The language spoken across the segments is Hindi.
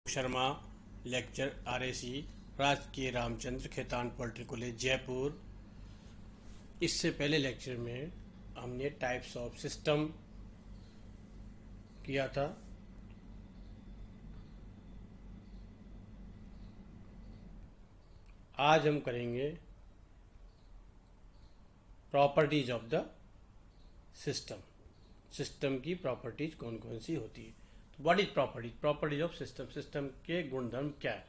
शर्मा लेक्चर RAC राजकीय रामचंद्र खेतान पोल्ट्री कॉलेज जयपुर। इससे पहले लेक्चर में हमने टाइप्स ऑफ सिस्टम किया था। आज हम करेंगे properties of the system. System की प्रॉपर्टीज कौन कौन सी होती है। What is properties? Properties of system. System के गुणधर्म क्या है?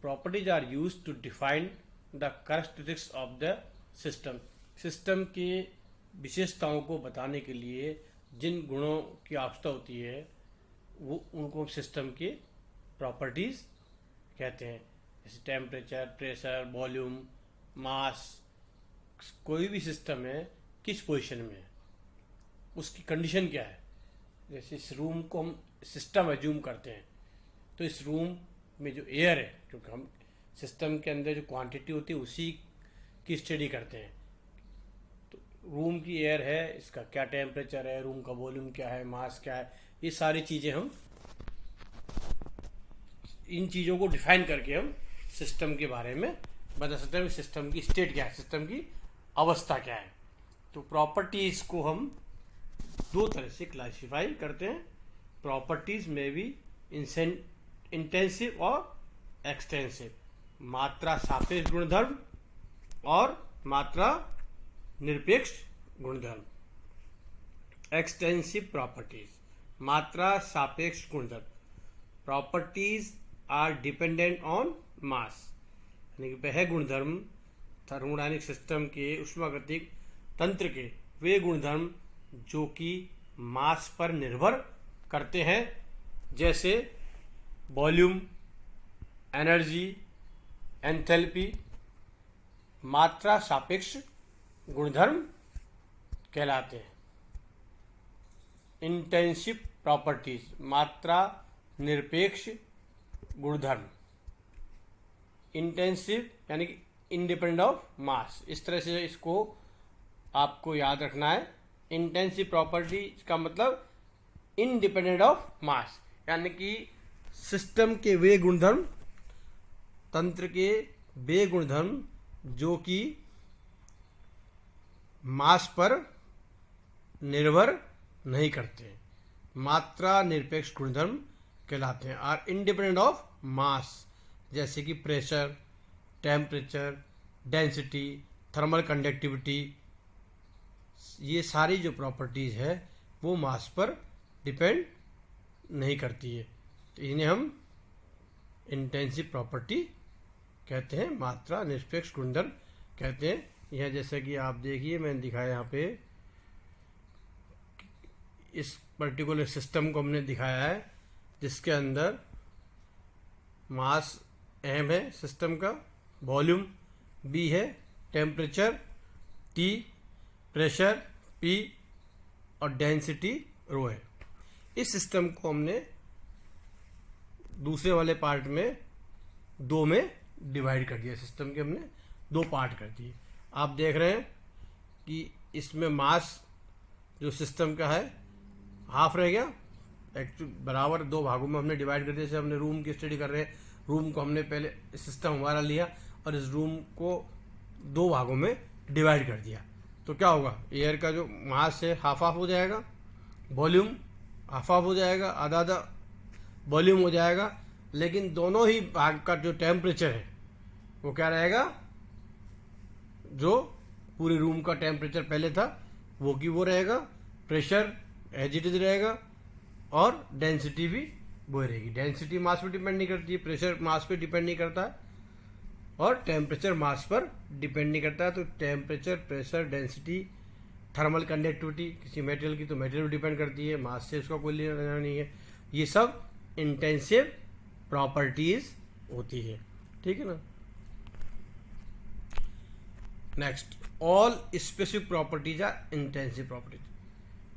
Properties are use to define the characteristics of the system. System की विशेषताओं को बताने के लिए जिन गुणों की आवश्यकता होती है वो उनको सिस्टम की प्रॉपर्टीज कहते हैं। जैसे टेम्परेचर, प्रेशर, वॉल्यूम, मास। कोई भी सिस्टम है किस पोजीशन में है, उसकी कंडीशन क्या है। जैसे इस रूम को हम सिस्टम एज्यूम करते हैं तो इस रूम में जो एयर है, क्योंकि हम सिस्टम के अंदर जो क्वांटिटी होती है उसी की स्टडी करते हैं। तो रूम की एयर है, इसका क्या टेम्परेचर है, रूम का वॉल्यूम क्या है, मास क्या है, ये सारी चीज़ें हम इन चीज़ों को डिफाइन करके हम सिस्टम के बारे में बता सकते हैं। सिस्टम की स्टेट क्या है, सिस्टम की अवस्था क्या है। तो प्रॉपर्टीज को हम दो तरह से क्लासिफाई करते हैं। प्रॉपर्टीज में भी इंटेंसिव और एक्सटेंसिव, मात्रा सापेक्ष गुणधर्म और मात्रा निरपेक्ष गुणधर्म। एक्सटेंसिव प्रॉपर्टीज, मात्रा सापेक्ष गुणधर्म। Properties are dependent on mass, यानी कि वह गुणधर्म थर्मोडायनेमिक सिस्टम के ऊष्मागतिक तंत्र के वे गुणधर्म जो कि मास पर निर्भर करते हैं, जैसे वॉल्यूम, एनर्जी, एंथैल्पी। मात्रा सापेक्ष गुणधर्म कहलाते हैं। इंटेंसिव प्रॉपर्टीज, मात्रा निरपेक्ष गुणधर्म। इंटेंसिव यानी कि इंडिपेंडेंट ऑफ मास। इस तरह से इसको आपको याद रखना है। इंटेंसिव प्रॉपर्टी का मतलब इंडिपेंडेंट ऑफ मास, यानी कि सिस्टम के वे गुणधर्म, तंत्र के वे गुणधर्म जो कि मास पर निर्भर नहीं करते, मात्रा निरपेक्ष गुणधर्म कहलाते हैं। आर इंडिपेंडेंट ऑफ मास, जैसे कि pressure, temperature, density, thermal conductivity. ये सारी जो प्रॉपर्टीज है वो मास पर डिपेंड नहीं करती है, तो इन्हें हम इंटेंसिव प्रॉपर्टी कहते हैं, मात्रा निरपेक्ष गुणधर्म कहते हैं। यह जैसे कि आप देखिए, मैंने दिखाया यहाँ पे इस पर्टिकुलर सिस्टम को हमने दिखाया है जिसके अंदर मास m है सिस्टम का, वॉल्यूम b है, टेम्परेचर T, प्रेशर P और डेंसिटी रो है। इस सिस्टम को हमने दूसरे वाले पार्ट में दो में डिवाइड कर दिया। सिस्टम के हमने दो पार्ट कर दिए। आप देख रहे हैं कि इसमें मास जो सिस्टम का है हाफ रह गया, एक्चुअली बराबर दो भागों में हमने डिवाइड कर दिया। जैसे हमने रूम की स्टडी कर रहे हैं, रूम को हमने पहले सिस्टम हमारा लिया और इस रूम को दो भागों में डिवाइड कर दिया, तो क्या होगा, एयर का जो मास है हाफ हाफ हो जाएगा, वॉल्यूम हाफ हाफ हो जाएगा, आधा आधा वॉल्यूम हो जाएगा। लेकिन दोनों ही भाग का जो टेम्परेचर है वो क्या रहेगा, जो पूरे रूम का टेम्परेचर पहले था वो की वो रहेगा, प्रेशर एज इट इज रहेगा और डेंसिटी भी वो रहेगी। डेंसिटी मास पे डिपेंड नहीं करती है, प्रेशर मास पे डिपेंड नहीं करता है और टेम्परेचर मास पर डिपेंड नहीं करता है। तो temperature, pressure, density, thermal conductivity किसी मटेरियल की तो मटेरियल डिपेंड करती है, मास से उसका कोई लेना नहीं है। ये सब इंटेंसिव प्रॉपर्टीज होती है, ठीक है ना। Next, all specific properties are intensive properties.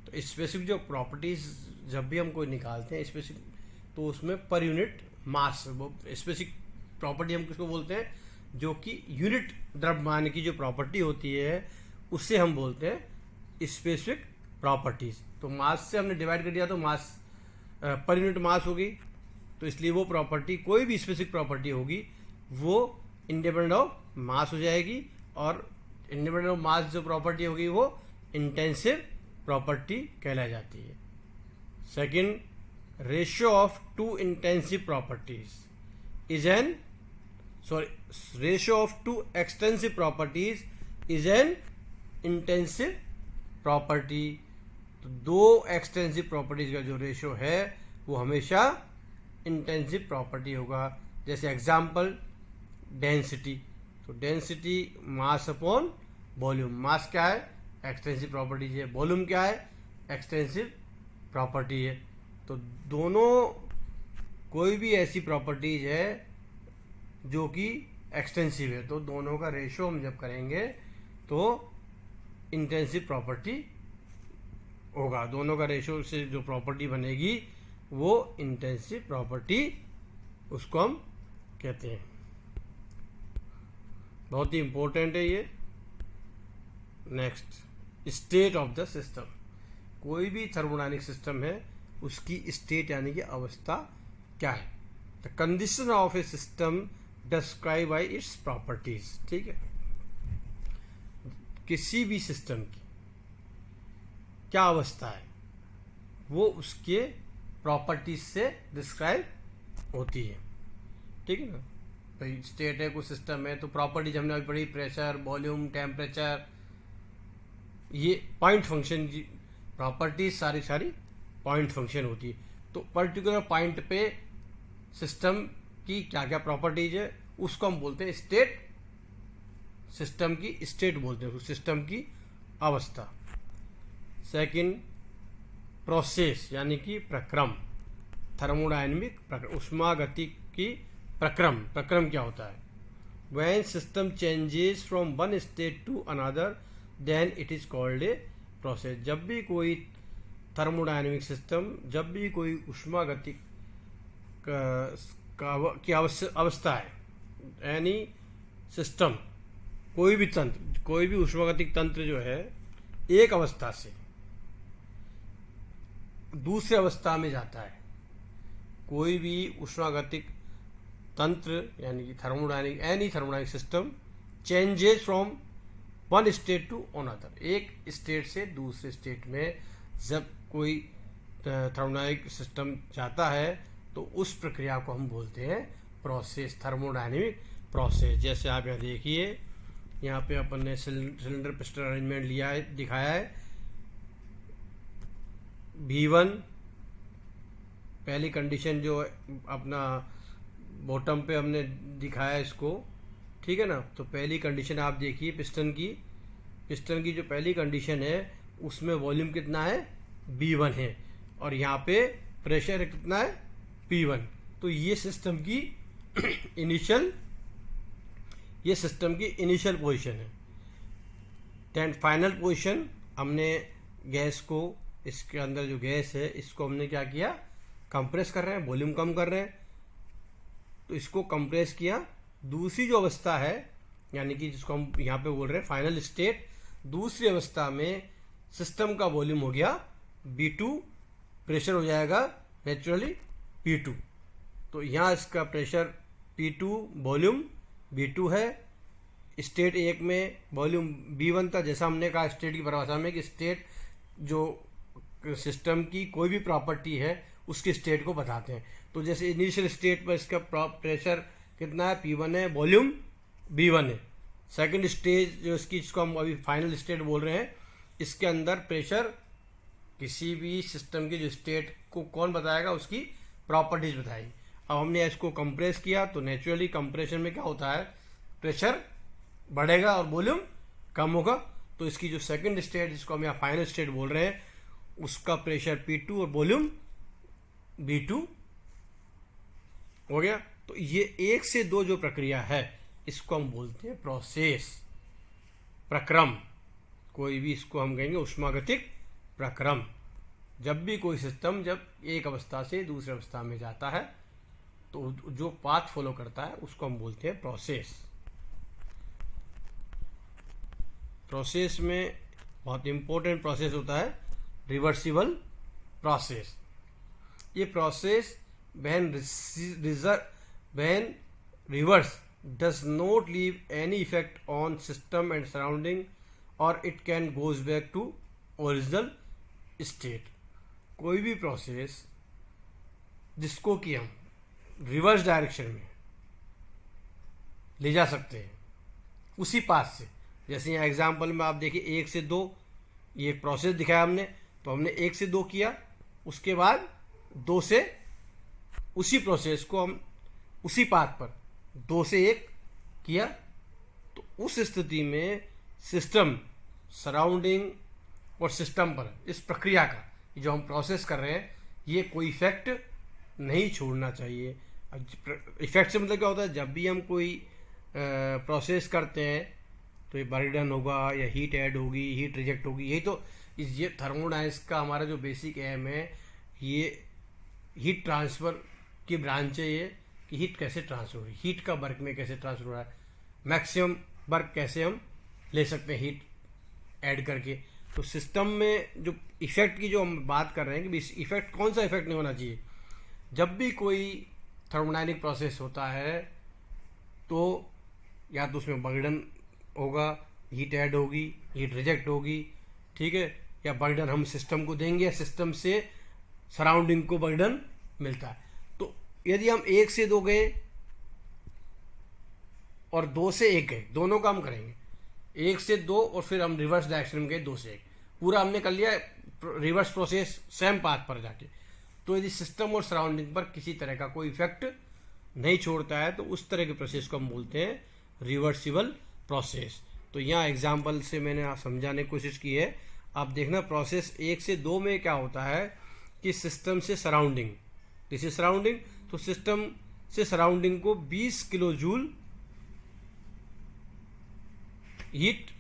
तो स्पेसिफिक जो प्रॉपर्टीज जब भी हम कोई निकालते हैं स्पेसिफिक, तो उसमें पर यूनिट मास, वो स्पेसिफिक प्रॉपर्टी हम किसको बोलते हैं, जो कि यूनिट द्रव्यमान की जो प्रॉपर्टी होती है उससे हम बोलते हैं स्पेसिफिक प्रॉपर्टीज। तो मास से हमने डिवाइड कर दिया तो मास पर यूनिट मास होगी तो इसलिए वो प्रॉपर्टी, कोई भी स्पेसिफिक प्रॉपर्टी होगी वो इंडिपेंडेंट ऑफ मास हो जाएगी, और इंडिपेंडेंट ऑफ मास जो प्रॉपर्टी होगी वो इंटेंसिव प्रॉपर्टी कहलाई जाती है। Second, ratio of two intensive properties is an ratio of two extensive properties is an intensive property. तो दो एक्सटेंसिव प्रॉपर्टीज का जो रेशियो है वो हमेशा इंटेंसिव प्रॉपर्टी होगा। जैसे एग्जांपल डेंसिटी, तो डेंसिटी मास अपॉन वॉल्यूम, मास क्या है, एक्सटेंसिव प्रॉपर्टी है, वॉल्यूम क्या है, एक्सटेंसिव प्रॉपर्टी है। तो दोनों, कोई भी ऐसी प्रॉपर्टीज है जो कि एक्सटेंसिव है, तो दोनों का रेशियो हम जब करेंगे तो इंटेंसिव प्रॉपर्टी होगा। दोनों का रेशियो से जो प्रॉपर्टी बनेगी वो इंटेंसिव प्रॉपर्टी, उसको हम कहते हैं। बहुत ही इंपॉर्टेंट है ये। Next, state of the system. कोई भी थर्मोडायनेमिक सिस्टम है उसकी स्टेट यानी कि अवस्था क्या है। The condition of A system describe by its properties. ठीक है, किसी भी सिस्टम की क्या अवस्था है वो उसके प्रॉपर्टीज से डिस्क्राइब होती है। ठीक है ना, भाई स्टेट है, कोई सिस्टम है, तो प्रॉपर्टीज हमने अभी पढ़ी, प्रेशर, वॉल्यूम, टेम्परेचर, ये पॉइंट फंक्शन की प्रॉपर्टीज सारी पॉइंट फंक्शन होती है। तो पर्टिकुलर पॉइंट पे सिस्टम की क्या क्या प्रॉपर्टीज है उसको हम बोलते हैं स्टेट। सिस्टम की स्टेट बोलते हैं, सिस्टम की अवस्था। सेकंड, प्रोसेस यानी कि प्रक्रम। थर्मोडायनेमिक प्रक्रम, उष्मागतिकी प्रक्रम। प्रक्रम क्या होता है? When system changes from one state to another then it is called a process. जब भी कोई थर्मोडायनेमिक सिस्टम, जब भी कोई उष्मागतिक की अवस्था है, यानी सिस्टम, कोई भी तंत्र, कोई भी उष्मागतिक तंत्र जो है एक अवस्था से दूसरे अवस्था में जाता है। कोई भी उष्मागतिक तंत्र यानी कि thermodynamic, any thermodynamic system changes from one state to another, एक स्टेट से दूसरे स्टेट में जब कोई थर्मोडायनेमिक सिस्टम जाता है तो उस प्रक्रिया को हम बोलते हैं प्रोसेस, थर्मोडायनेमिक प्रोसेस। जैसे आप यहाँ देखिए, यहाँ पे अपन ने सिलेंडर पिस्टन अरेंजमेंट लिया है, दिखाया है। V1 पहली कंडीशन जो अपना बॉटम पे हमने दिखाया इसको, ठीक है ना। तो पहली कंडीशन आप देखिए पिस्टन की जो पहली कंडीशन है उसमें वॉल्यूम कितना है, V1 है, और यहाँ पे प्रेशर कितना है, P1। तो ये सिस्टम की इनिशियल पोजीशन है। देन फाइनल पोजीशन, हमने गैस को, इसके अंदर जो गैस है इसको हमने क्या किया, कंप्रेस कर रहे हैं, वॉल्यूम कम कर रहे हैं, तो इसको कंप्रेस किया। दूसरी जो अवस्था है यानी कि जिसको हम यहाँ पे बोल रहे हैं फाइनल स्टेट, दूसरी अवस्था में सिस्टम का वॉल्यूम हो गया V2, प्रेशर हो जाएगा नेचुरली P2। तो यहाँ इसका प्रेशर P2, वॉल्यूम V2 है। स्टेट 1 में वॉल्यूम V1 था। जैसा हमने कहा स्टेट की परिभाषा में कि स्टेट जो सिस्टम की कोई भी प्रॉपर्टी है उसके स्टेट को बताते हैं। तो जैसे इनिशियल स्टेट पर इसका प्रेशर कितना है, P1 है, वॉल्यूम V1 है। सेकंड स्टेज जो इसकी, जिसको हम अभी फाइनल स्टेट बोल रहे हैं, इसके अंदर प्रेशर, किसी भी सिस्टम की जो स्टेट को कौन बताएगा, उसकी प्रॉपर्टीज बताएगी। अब हमने इसको कंप्रेस किया तो नेचुरली कंप्रेशन में क्या होता है, प्रेशर बढ़ेगा और वॉल्यूम कम होगा। तो इसकी जो सेकंड स्टेट, जिसको हम यहाँ फाइनल स्टेट बोल रहे हैं, उसका प्रेशर P2 और वॉल्यूम V2 हो गया। तो ये 1 से 2 जो प्रक्रिया है इसको हम बोलते हैं प्रोसेस, प्रक्रम। कोई भी इसको हम कहेंगे उष्मागतिक प्रक्रम। जब भी कोई सिस्टम जब एक अवस्था से दूसरी अवस्था में जाता है तो जो पाथ फॉलो करता है उसको हम बोलते हैं प्रोसेस। प्रोसेस में बहुत इंपॉर्टेंट प्रोसेस होता है रिवर्सिबल प्रोसेस। ये process when reverse does not leave any effect on system and surrounding, or it can goes back to original state. कोई भी प्रोसेस जिसको कि हम रिवर्स डायरेक्शन में ले जा सकते हैं उसी पाथ से, जैसे यहाँ एग्जांपल में आप देखिए 1 से 2 ये प्रोसेस दिखाया हमने, तो हमने 1 से 2 किया, उसके बाद 2 से उसी प्रोसेस को हम उसी पाथ पर 2 से 1 किया, तो उस स्थिति में सिस्टम, सराउंडिंग और सिस्टम पर इस प्रक्रिया का जो हम प्रोसेस कर रहे हैं ये कोई इफेक्ट नहीं छोड़ना चाहिए। इफेक्ट से मतलब क्या होता है, जब भी हम कोई प्रोसेस करते हैं तो ये बर्डन होगा या हीट ऐड होगी, हीट रिजेक्ट होगी, यही तो ये थर्मोडायनेमिक्स का हमारा जो बेसिक एम है, ये हीट ट्रांसफ़र की ब्रांच है ये, कि हीट कैसे ट्रांसफर हो रही है, हीट का वर्क में कैसे ट्रांसफर हो रहा है, मैक्सिमम वर्क कैसे हम ले सकते हैं हीट ऐड करके। तो सिस्टम में जो इफेक्ट की जो हम बात कर रहे हैं कि इफेक्ट कौन सा इफेक्ट नहीं होना चाहिए, जब भी कोई थर्मोडायनेमिक प्रोसेस होता है तो या तो उसमें बर्डन होगा, हीट ऐड होगी, हीट रिजेक्ट होगी, ठीक है, या बर्डन हम सिस्टम को देंगे या सिस्टम से सराउंडिंग को बर्डन मिलता है। तो यदि हम 1 से 2 गए और 2 से 1 गए, दोनों काम करेंगे, 1 से 2 और फिर हम रिवर्स डायरेक्शन में गए 2 से 1, पूरा हमने कर लिया रिवर्स प्रोसेस सेम पाथ पर जाके। तो यदि सिस्टम और सराउंडिंग पर किसी तरह का कोई इफेक्ट नहीं छोड़ता है तो उस तरह के प्रोसेस को हम बोलते हैं रिवर्सिबल प्रोसेस। तो यहाँ एग्जाम्पल से मैंने समझाने की कोशिश की है, आप देखना प्रोसेस 1 से 2 में क्या होता है कि सिस्टम से सराउंडिंग, दिस इज सराउंडिंग, तो सिस्टम से सराउंडिंग को 20 किलो जूल हीट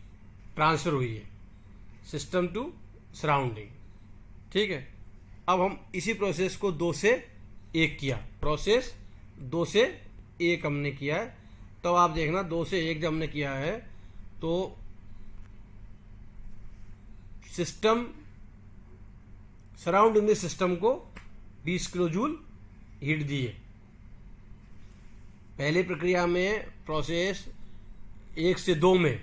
ट्रांसफर हुई है सिस्टम टू सराउंडिंग, ठीक है। अब हम इसी प्रोसेस को 2 से 1 किया, प्रोसेस 2 से 1 हमने किया है, तो आप देखना 2 से 1 जब हमने किया है तो सिस्टम, सराउंडिंग ने सिस्टम को 20 किलो जूल हीट दी है। पहले प्रक्रिया में प्रोसेस 1 से 2 में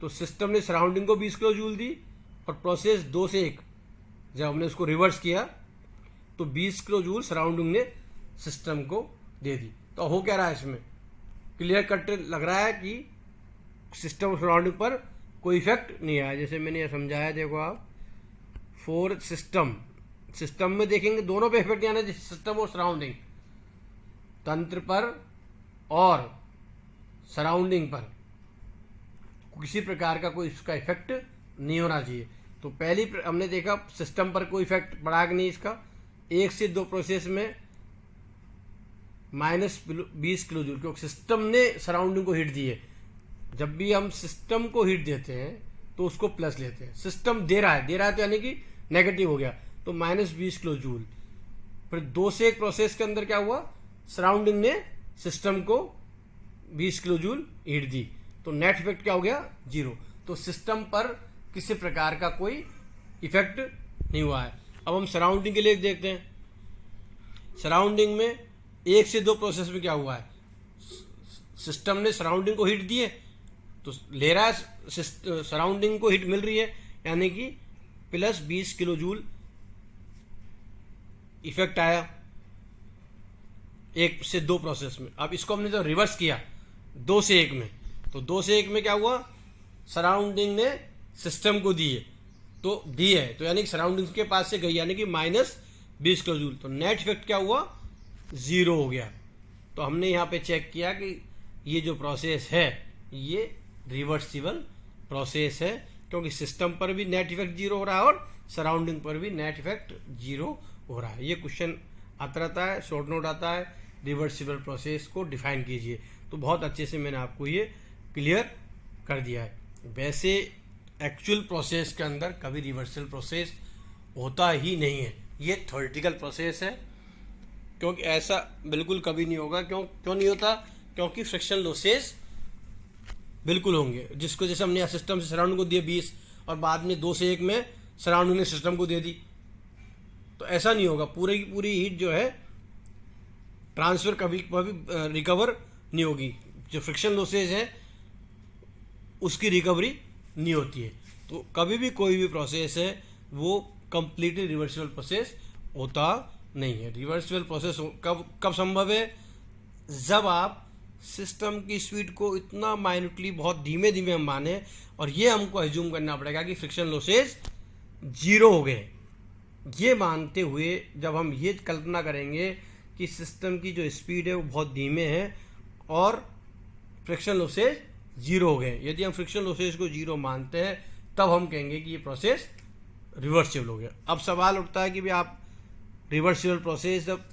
तो सिस्टम ने सराउंडिंग को 20 किलो जूल दी, और प्रोसेस 2 से 1 जब हमने उसको रिवर्स किया तो 20 किलो जूल सराउंडिंग ने सिस्टम को दे दी। तो हो क्या रहा है, इसमें क्लियर कट लग रहा है कि सिस्टम और सराउंडिंग पर कोई इफेक्ट नहीं आया। जैसे मैंने ये समझाया, देखो आप फॉर सिस्टम में देखेंगे दोनों पे इफेक्ट नहीं आना, सिस्टम और सराउंडिंग, तंत्र पर और सराउंडिंग पर किसी प्रकार का कोई इसका इफेक्ट नहीं होना चाहिए। तो पहली हमने देखा सिस्टम पर कोई इफेक्ट पड़ा कि नहीं इसका, 1 से 2 प्रोसेस में -20 किलो जूल, क्योंकि सिस्टम ने सराउंडिंग को हीट दी है। जब भी हम सिस्टम को हीट देते हैं तो उसको प्लस लेते हैं, सिस्टम दे रहा है तो यानी कि नेगेटिव हो गया, तो -20 किलो जूल। फिर 2 से 1 प्रोसेस के अंदर क्या हुआ, सराउंडिंग ने सिस्टम को 20 किलो जूल हीट दी, तो नेट इफेक्ट क्या हो गया, 0। तो सिस्टम पर किसी प्रकार का कोई इफेक्ट नहीं हुआ है। अब हम सराउंडिंग के लिए देखते हैं। सराउंडिंग में 1 से 2 प्रोसेस में क्या हुआ है, सिस्टम ने सराउंडिंग को हीट दी है तो ले रहा है, सराउंडिंग को हीट मिल रही है, यानी कि प्लस 20 किलो जूल इफेक्ट आया 1 से 2 प्रोसेस में। अब इसको हमने जब रिवर्स किया 2 से 1 में, तो 2 से 1 में क्या हुआ, सराउंडिंग ने सिस्टम को दी है, तो यानी कि सराउंडिंग के पास से गई, यानी कि -20 किलो जूल, तो नेट इफेक्ट क्या हुआ, 0 हो गया। तो हमने यहाँ पे चेक किया कि ये जो प्रोसेस है ये रिवर्सिबल प्रोसेस है, क्योंकि सिस्टम पर भी नेट इफेक्ट 0 हो रहा है और सराउंडिंग पर भी नेट इफेक्ट 0 हो रहा है। ये क्वेश्चन आता रहता है, शॉर्ट नोट आता है, रिवर्सिबल प्रोसेस को डिफाइन कीजिए। तो बहुत अच्छे से मैंने आपको ये क्लियर कर दिया है। वैसे एक्चुअल प्रोसेस के अंदर कभी रिवर्सिबल प्रोसेस होता ही नहीं है, ये थ्योरेटिकल प्रोसेस है, क्योंकि ऐसा बिल्कुल कभी नहीं होगा। क्यों नहीं होता, क्योंकि फ्रिक्शन लॉसेस बिल्कुल होंगे, जिसको जैसे हमने सिस्टम से सराउंडिंग को दिए 20 और बाद में 2 से 1 में सराउंडिंग ने सिस्टम को दे दी, तो ऐसा नहीं होगा। पूरी की पूरी हीट जो है ट्रांसफर कभी कभी रिकवर नहीं होगी, जो फ्रिक्शन लॉसेज है उसकी रिकवरी नहीं होती है। तो कभी भी कोई भी प्रोसेस है वो कंप्लीटली रिवर्सिबल प्रोसेस होता नहीं है। रिवर्सिबल प्रोसेस कब कब संभव है? जब आप सिस्टम की स्पीड को इतना माइन्यूटली बहुत धीमे धीमे हम माने और ये हमको एज्यूम करना पड़ेगा कि फ्रिक्शन लॉसेज जीरो हो गए। ये मानते हुए जब हम ये कल्पना करेंगे कि सिस्टम की जो स्पीड है वो बहुत धीमे है और फ्रिक्शन लॉसेज जीरो हो गए, यदि हम फ्रिक्शन लॉसेज को जीरो मानते हैं तब हम कहेंगे कि ये प्रोसेस रिवर्सिबल हो गया। अब सवाल उठता है कि भाई आप रिवर्सिबल प्रोसेस जब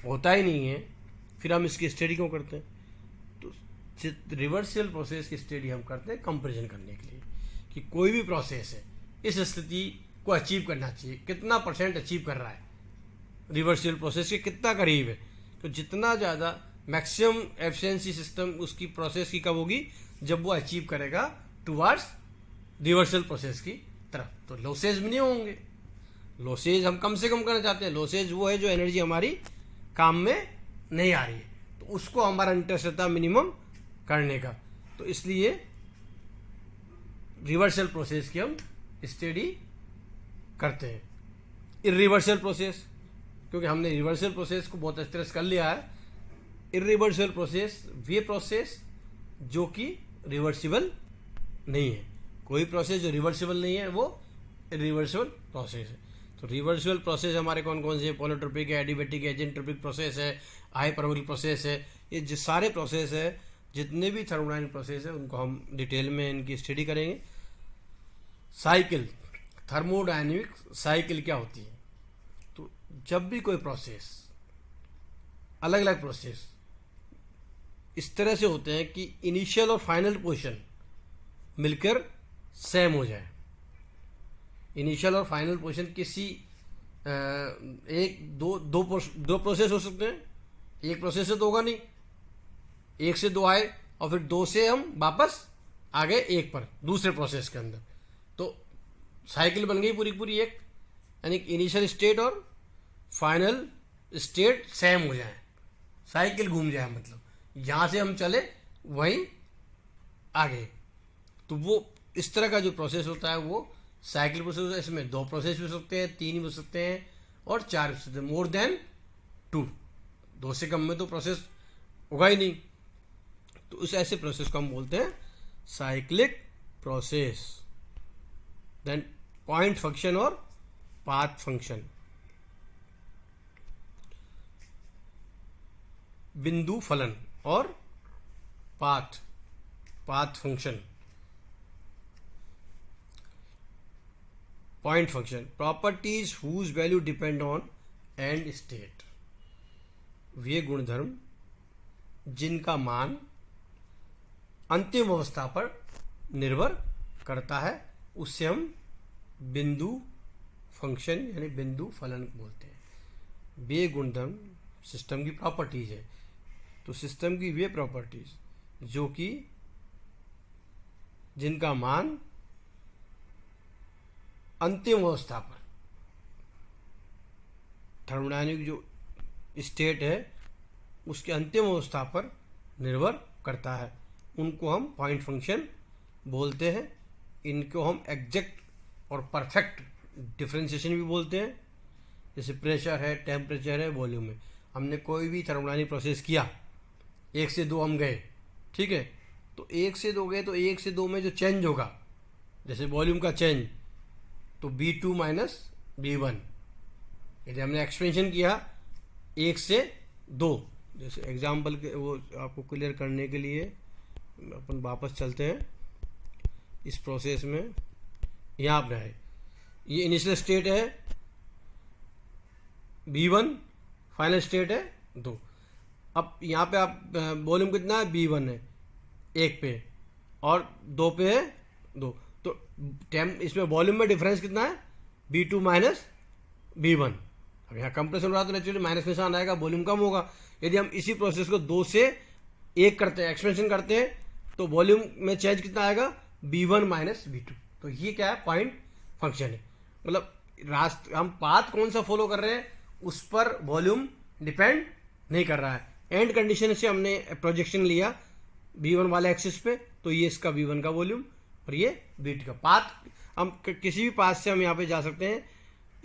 होता ही नहीं है फिर हम इसकी स्टडी क्यों करते हैं? तो रिवर्सिबल प्रोसेस की स्टडी हम करते हैं कंपैरिजन करने के लिए कि कोई भी प्रोसेस है इस स्थिति को अचीव करना चाहिए, कितना % अचीव कर रहा है, रिवर्सिबल प्रोसेस के कितना करीब है। तो जितना ज़्यादा मैक्सिमम एफिशिएंसी सिस्टम उसकी प्रोसेस की कब होगी? जब वो अचीव करेगा टुवर्ड्स रिवर्सिबल प्रोसेस की तरफ। तो लॉसेज भी नहीं होंगे। लॉसेज हम कम से कम करना चाहते हैं। लॉसेज वो है जो एनर्जी हमारी काम में नहीं आ रही है, तो उसको हमारा इंटरेस्ट रहता मिनिमम करने का। तो इसलिए रिवर्सल प्रोसेस की हम स्टडी करते हैं। इरिवर्सल प्रोसेस, क्योंकि हमने रिवर्सल प्रोसेस को बहुत स्ट्रेस कर लिया है। इरिवर्सल प्रोसेस वे प्रोसेस जो कि रिवर्सिबल नहीं है। कोई प्रोसेस जो रिवर्सिबल नहीं है वो इरिवर्सिबल प्रोसेस है। तो रिवर्सिबल प्रोसेस हमारे कौन कौन से हैं? पॉलीट्रोपिक है, एडिबेटिक है, एजेंट्रोपिक प्रोसेस है, हाइपरबोलिक प्रोसेस है। ये जो सारे प्रोसेस है, जितने भी थर्मोडायनामिक प्रोसेस है, उनको हम डिटेल में इनकी स्टडी करेंगे। साइकिल, थर्मोडायनामिक साइकिल क्या होती है? तो जब भी कोई प्रोसेस, अलग अलग प्रोसेस इस तरह से होते हैं कि इनिशियल और फाइनल पोजीशन मिलकर सेम हो जाए। इनिशियल और फाइनल पोजीशन किसी एक दो प्रोसेस हो सकते हैं। एक प्रोसेस से तो होगा नहीं, एक से दो आए और फिर दो से हम वापस आ गए एक पर दूसरे प्रोसेस के अंदर, तो साइकिल बन गई पूरी पूरी एक। यानी इनिशियल स्टेट और फाइनल स्टेट सेम हो जाए, साइकिल घूम जाए, मतलब यहाँ से हम चले वहीं आगे। तो वो इस तरह का जो प्रोसेस होता है वो साइकिल प्रोसेस होता है। इसमें दो प्रोसेस भी हो सकते हैं, तीन भी हो सकते हैं और चार भी हो सकते हैं, मोर देन 2। 2 से कम में तो प्रोसेस होगा ही नहीं। तो उस ऐसे प्रोसेस को हम बोलते हैं cyclic process. Then point function और पाथ फंक्शन। बिंदु फलन और path function. Point function, properties whose value depend on end state. वे गुणधर्म जिनका मान अंतिम अवस्था पर निर्भर करता है उससे हम बिंदु फंक्शन यानी बिंदु फलन बोलते हैं। वे गुणधर्म सिस्टम की प्रॉपर्टीज है। तो सिस्टम की वे प्रॉपर्टीज जो कि जिनका मान अंतिम अवस्था पर, थर्मोडायनामिक जो स्टेट है उसके अंतिम अवस्था पर निर्भर करता है, उनको हम पॉइंट फंक्शन बोलते हैं। इनको हम एग्जैक्ट और परफेक्ट डिफरेंशिएशन भी बोलते हैं। जैसे प्रेशर है, टेम्परेचर है, वॉल्यूम है। हमने कोई भी थर्मोडायनामिक प्रोसेस किया, 1 से 2 हम गए, ठीक है, तो 1 से 2 गए तो 1 से 2 में जो चेंज होगा, जैसे वॉल्यूम का चेंज, तो B2 माइनस B1। यदि हमने एक्सपेंशन किया 1 से 2, जैसे एग्जाम्पल के वो आपको क्लियर करने के लिए अपन वापस चलते हैं इस प्रोसेस में। यहाँ पर है ये इनिशियल स्टेट है B1, फाइनल स्टेट है 2। अब यहाँ पे आप वॉल्यूम कितना है? B1 है 1 पे और 2 पे है 2, तो इसमें वॉल्यूम में डिफरेंस कितना है? B2 minus B1। अब यहाँ कंप्रेशन हो रहा तो नेचुरली माइनस निशान आएगा, वॉल्यूम कम होगा। यदि हम इसी प्रोसेस को 2 से 1 करते हैं, एक्सपेंशन करते हैं, तो वॉल्यूम में चेंज कितना आएगा? B1 minus B2। तो ये क्या है? पॉइंट फंक्शन है। मतलब हम पाथ कौन सा फॉलो कर रहे हैं उस पर वॉल्यूम डिपेंड नहीं कर रहा है। एंड कंडीशन से हमने प्रोजेक्शन लिया V1 वाले एक्सिस पे, तो ये इसका V1 का वॉल्यूम और ये V2 का पाथ। हम किसी भी पाथ से हम यहाँ पे जा सकते हैं।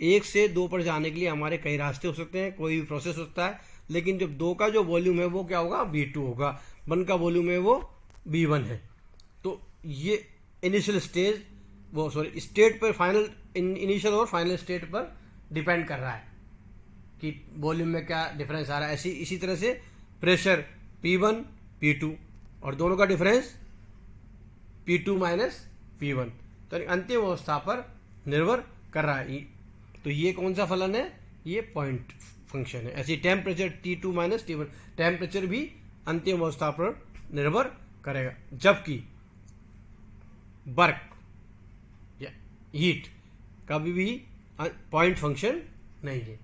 1 से 2 पर जाने के लिए हमारे कई रास्ते हो सकते हैं, कोई भी प्रोसेस होता है, लेकिन जब 2 का जो वॉल्यूम है वो क्या होगा, V2 होगा, 1 का वॉल्यूम है वो V1 है। तो ये इनिशियल स्टेज वो सॉरी स्टेट पर फाइनल इनिशियल और फाइनल स्टेट पर डिपेंड कर रहा है कि वॉल्यूम में क्या डिफरेंस आ रहा है। इसी तरह से प्रेशर P1 P2 और दोनों का डिफरेंस P2 माइनस P1, तो अंतिम अवस्था पर निर्भर कर रहा है। तो ये कौन सा फलन है, ये पॉइंट फंक्शन है। ऐसी temperature T2 minus T1, temperature भी अंतिम अवस्था पर निर्भर करेगा, जबकि वर्क या हीट कभी भी पॉइंट फंक्शन नहीं है।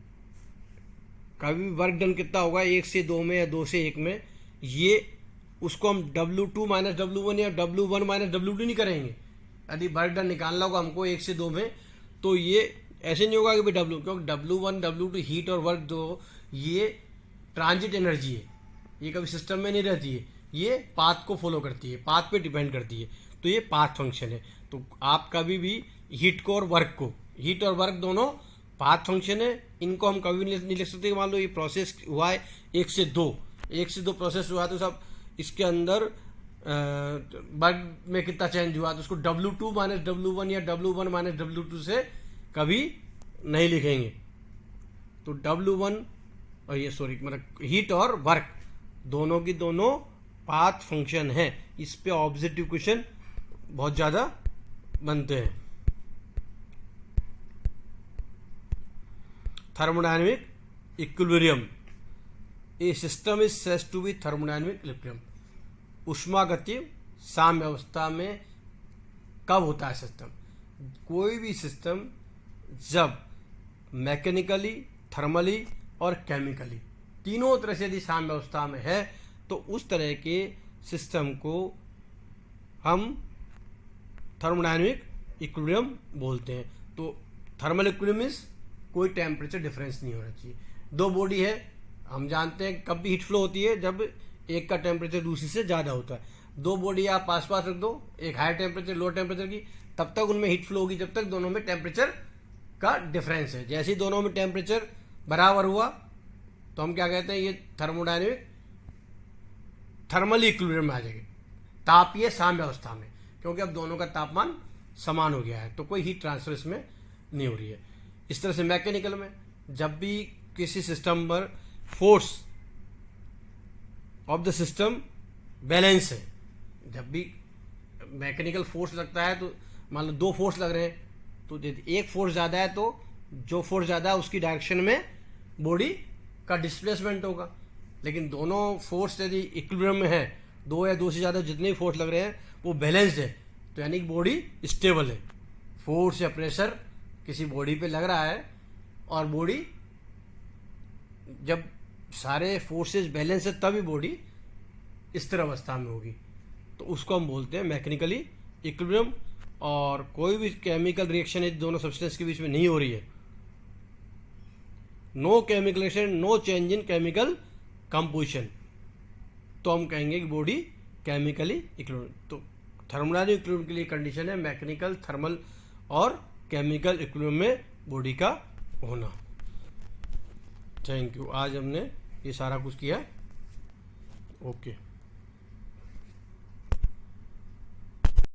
कभी भी वर्क डन कितना होगा 1 से 2 में या 2 से 1 में, ये उसको हम W2 माइनस W1 या W1 माइनस W2 नहीं करेंगे। यदि वर्क डन निकालना होगा हमको 1 से 2 में, तो ये ऐसे नहीं होगा कि भाई W, क्योंकि W1 W2 हीट और वर्क दो ये ट्रांजिट एनर्जी है, ये कभी सिस्टम में नहीं रहती है, ये पाथ को फॉलो करती है, पाथ पे डिपेंड करती है, तो ये पाथ फंक्शन है। तो आप कभी भी हीट को और वर्क को, हीट और वर्क दोनों पाथ फंक्शन है, इनको हम कभी नहीं लिख सकते। मान लो ये प्रोसेस हुआ है 1 से 2 प्रोसेस हुआ, तो सब इसके अंदर वर्क में कितना चेंज हुआ, तो उसको W2 माइनस W1 या W1 माइनस W2 से कभी नहीं लिखेंगे। तो W1 और ये मतलब हीट और वर्क दोनों की दोनों पाथ फंक्शन है। इस पे ऑब्जेक्टिव क्वेश्चन बहुत ज़्यादा बनते हैं। Thermodynamic equilibrium, a system is said to be thermodynamic equilibrium. ऊष्मागतिकीय साम्य अवस्था में कब होता है सिस्टम? कोई भी सिस्टम जब मैकेनिकली, थर्मली और केमिकली तीनों तरह से यदि साम्य अवस्था में है, तो उस तरह के सिस्टम को हम थर्मोडायनेमिक इक्विलिब्रियम बोलते हैं। तो थर्मल इक्विलिब्रियम मींस कोई टेम्परेचर डिफरेंस नहीं होना चाहिए। 2 बॉडी है, हम जानते हैं कब भी हीट फ्लो होती है, जब एक का टेम्परेचर दूसरी से ज़्यादा होता है। 2 बॉडी आप पास पास रख दो, एक हाई टेम्परेचर लो टेम्परेचर की, तब तक उनमें हीट फ्लो होगी जब तक दोनों में टेम्परेचर का डिफरेंस है। जैसे ही दोनों में टेम्परेचर बराबर हुआ तो हम क्या कहते हैं, ये थर्मोडायनेमिक थर्मली इक्विलिब्रियम में आ जाएगी, तापीय साम्य अवस्था में, क्योंकि अब दोनों का तापमान समान हो गया है, तो कोई हीट ट्रांसफर इसमें नहीं हो रही है। इस तरह से मैकेनिकल में जब भी किसी सिस्टम पर force of the system balance है, जब भी मैकेनिकल फोर्स लगता है, तो मान लो 2 फोर्स लग रहे हैं, तो यदि एक फोर्स ज़्यादा है तो जो फोर्स ज़्यादा है उसकी डायरेक्शन में बॉडी का डिस्प्लेसमेंट होगा। लेकिन दोनों फोर्स यदि इक्विलिब्रियम में है, 2 या 2 से ज़्यादा जितने फोर्स लग रहे हैं वो बैलेंस्ड है, तो यानी कि बॉडी स्टेबल है। फोर्स या प्रेशर किसी बॉडी पे लग रहा है और बॉडी जब सारे फोर्सेस बैलेंस है तभी बॉडी स्थिर अवस्था में होगी, तो उसको हम बोलते हैं मैकेनिकली इक्विलिब्रियम। और कोई भी केमिकल रिएक्शन है दोनों सब्सटेंस के बीच में नहीं हो रही है, no chemical reaction, no change in chemical composition, तो हम कहेंगे कि बॉडी केमिकली इक्विलिब्रियम। तो थर्मोडायनेमिक इक्विलिब्रियम के लिए कंडीशन है मैकेनिकल, थर्मल और केमिकल इक्विलिब्रियम में बॉडी का होना। Thank you. आज हमने ये सारा कुछ किया। ओके।